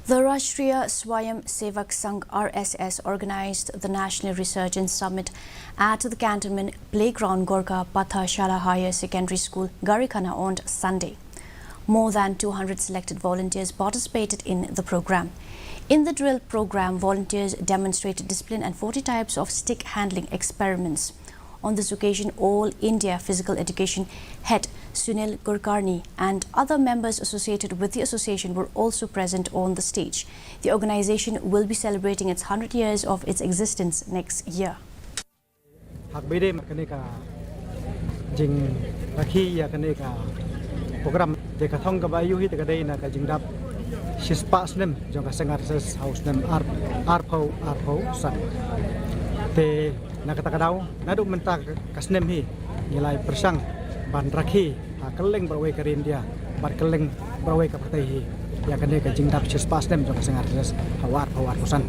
The Rashtriya Swayam Sevak Sangh RSS organized the National Resurgence Summit at the Cantonment Playground Gorkha Pathashala Higher Secondary School, Garikhana on Sunday. More than 200 selected volunteers participated in the program. In the drill program, volunteers demonstrated discipline and 40 types of stick handling experiments. On this occasion, All India Physical Education Head Sunil Gurkarni and other members associated with the association were also present on the stage. The organization will be celebrating its 100 years of its existence next year. Program dekathong kabayu hit kadai na kajingdap shispas nem jong kasengar ses house nem arpo san te nakatakadaw nadu mentak kasnem hi nilai persang ban rakhi keleng berway ke India ban keleng berway ke partai hi ya kadai kajingdap shispas nem jong kasengar ses arpo san